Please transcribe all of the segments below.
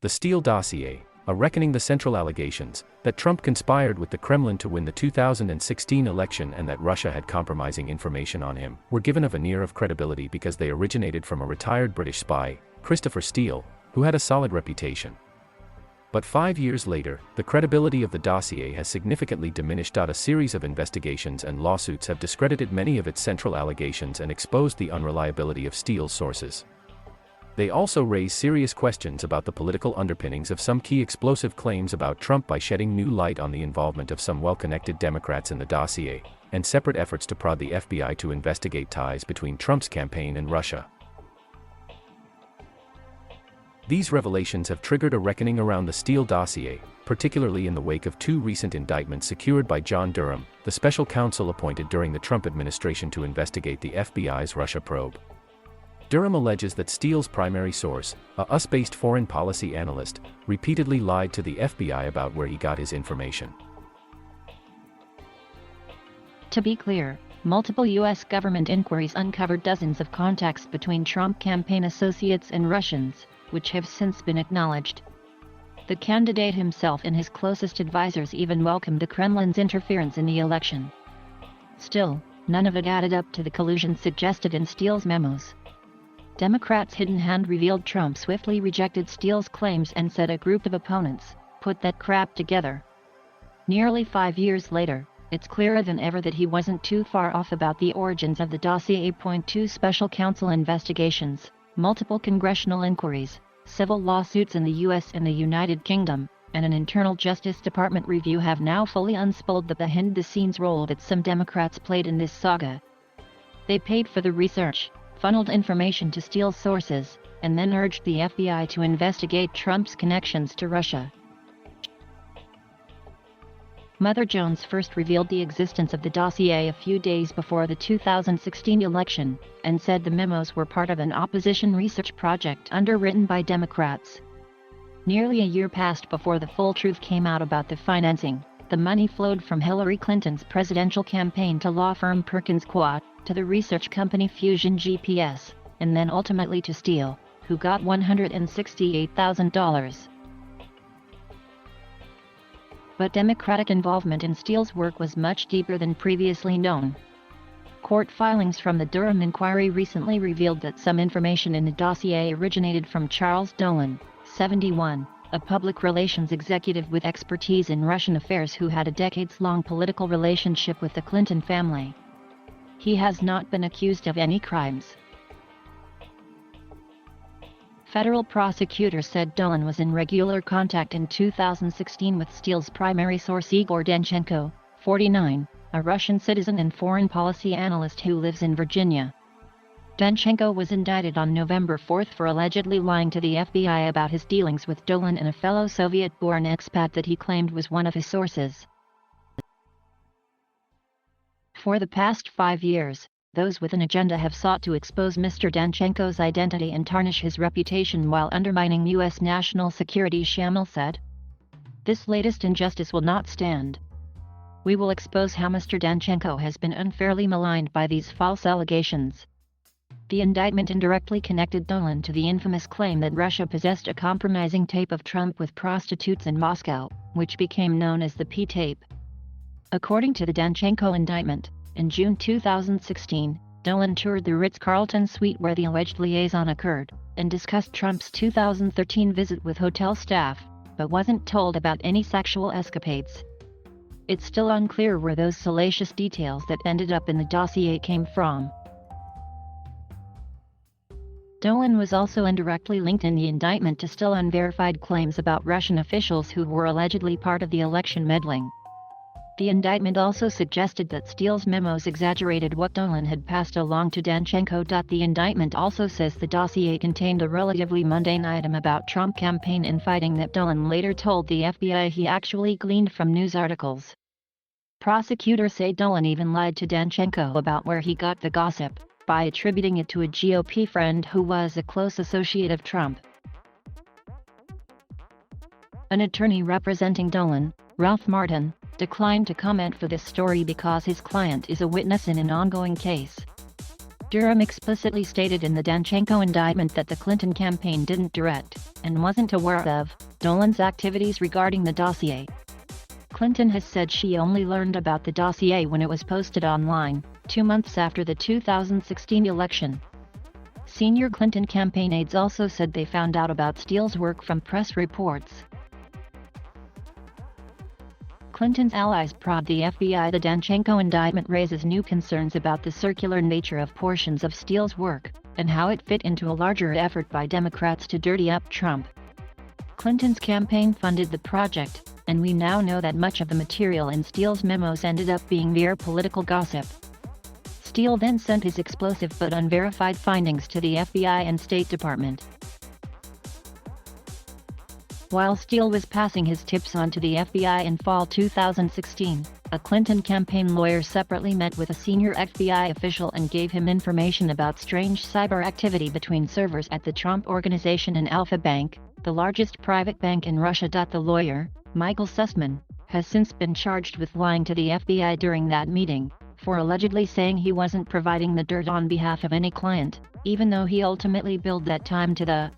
The Steele dossier, a reckoning the central allegations that Trump conspired with the Kremlin to win the 2016 election and that Russia had compromising information on him, were given a veneer of credibility because they originated from a retired British spy, Christopher Steele, who had a solid reputation. But 5 years later, the credibility of the dossier has significantly diminished. A series of investigations and lawsuits have discredited many of its central allegations and exposed the unreliability of Steele's sources. They also raise serious questions about the political underpinnings of some key explosive claims about Trump by shedding new light on the involvement of some well-connected Democrats in the dossier, and separate efforts to prod the FBI to investigate ties between Trump's campaign and Russia. These revelations have triggered a reckoning around the Steele dossier, particularly in the wake of two recent indictments secured by John Durham, the special counsel appointed during the Trump administration to investigate the FBI's Russia probe. Durham alleges that Steele's primary source, a US-based foreign policy analyst, repeatedly lied to the FBI about where he got his information. To be clear, multiple U.S. government inquiries uncovered dozens of contacts between Trump campaign associates and Russians, which have since been acknowledged. The candidate himself and his closest advisors even welcomed the Kremlin's interference in the election. Still, none of it added up to the collusion suggested in Steele's memos. Democrats' hidden hand revealed Trump swiftly rejected Steele's claims and said a group of opponents put that crap together. Nearly 5 years later, it's clearer than ever that he wasn't too far off about the origins of the dossier. 2 Special counsel investigations, multiple congressional inquiries, civil lawsuits in the U.S. and the United Kingdom, and an internal Justice Department review have now fully unspooled the behind-the-scenes role that some Democrats played in this saga. They paid for the research, funneled information to Steele's sources, and then urged the FBI to investigate Trump's connections to Russia. Mother Jones first revealed the existence of the dossier a few days before the 2016 election, and said the memos were part of an opposition research project underwritten by Democrats. Nearly a year passed before the full truth came out about the financing. The money flowed from Hillary Clinton's presidential campaign to law firm Perkins Coie, to the research company Fusion GPS, and then ultimately to Steele, who got $168,000. But Democratic involvement in Steele's work was much deeper than previously known. Court filings from the Durham inquiry recently revealed that some information in the dossier originated from Charles Dolan, 71, a public relations executive with expertise in Russian affairs who had a decades-long political relationship with the Clinton family. He has not been accused of any crimes. Federal prosecutors said Dolan was in regular contact in 2016 with Steele's primary source Igor Danchenko, 49, a Russian citizen and foreign policy analyst who lives in Virginia. Danchenko was indicted on November 4 for allegedly lying to the FBI about his dealings with Dolan and a fellow Soviet-born expat that he claimed was one of his sources. For the past 5 years, those with an agenda have sought to expose Mr. Danchenko's identity and tarnish his reputation while undermining U.S. national security, Shamil said. This latest injustice will not stand. We will expose how Mr. Danchenko has been unfairly maligned by these false allegations. The indictment indirectly connected Dolan to the infamous claim that Russia possessed a compromising tape of Trump with prostitutes in Moscow, which became known as the P tape. According to the Danchenko indictment, in June 2016, Dolan toured the Ritz-Carlton suite where the alleged liaison occurred, and discussed Trump's 2013 visit with hotel staff, but wasn't told about any sexual escapades. It's still unclear where those salacious details that ended up in the dossier came from. Dolan was also indirectly linked in the indictment to still unverified claims about Russian officials who were allegedly part of the election meddling. The indictment also suggested that Steele's memos exaggerated what Dolan had passed along to Danchenko. The indictment also says the dossier contained a relatively mundane item about Trump campaign infighting that Dolan later told the FBI he actually gleaned from news articles. Prosecutors say Dolan even lied to Danchenko about where he got the gossip, by attributing it to a GOP friend who was a close associate of Trump. An attorney representing Dolan, Ralph Martin, declined to comment for this story because his client is a witness in an ongoing case. Durham explicitly stated in the Danchenko indictment that the Clinton campaign didn't direct and wasn't aware of Dolan's activities regarding the dossier. Clinton has said she only learned about the dossier when it was posted online, 2 months after the 2016 election. Senior Clinton campaign aides also said they found out about Steele's work from press reports. Clinton's allies prod the FBI. The Danchenko indictment raises new concerns about the circular nature of portions of Steele's work, and how it fit into a larger effort by Democrats to dirty up Trump. Clinton's campaign funded the project, and we now know that much of the material in Steele's memos ended up being mere political gossip. Steele then sent his explosive but unverified findings to the FBI and State Department. While Steele was passing his tips on to the FBI in fall 2016, a Clinton campaign lawyer separately met with a senior FBI official and gave him information about strange cyber activity between servers at the Trump Organization and Alpha Bank, the largest private bank in Russia. The lawyer, Michael Sussman, has since been charged with lying to the FBI during that meeting, for allegedly saying he wasn't providing the dirt on behalf of any client, even though he ultimately billed that time to the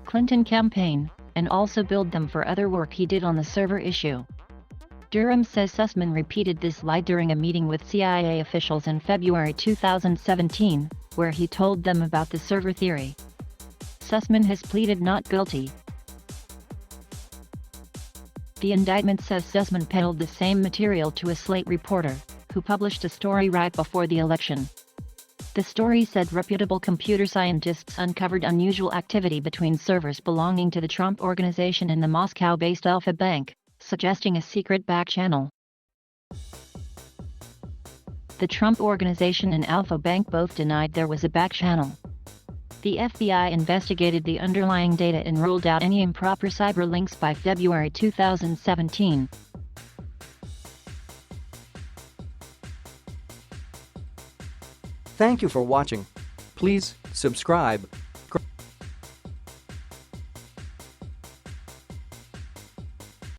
Clinton campaign, and also billed them for other work he did on the server issue. Durham says Sussman repeated this lie during a meeting with CIA officials in February 2017, where he told them about the server theory. Sussman has pleaded not guilty. The indictment says Sussman peddled the same material to a Slate reporter, who published a story right before the election. The story said reputable computer scientists uncovered unusual activity between servers belonging to the Trump Organization and the Moscow-based Alpha Bank, suggesting a secret back channel. The Trump Organization and Alpha Bank both denied there was a back channel. The FBI investigated the underlying data and ruled out any improper cyber links by February 2017. Thank you for watching. Please subscribe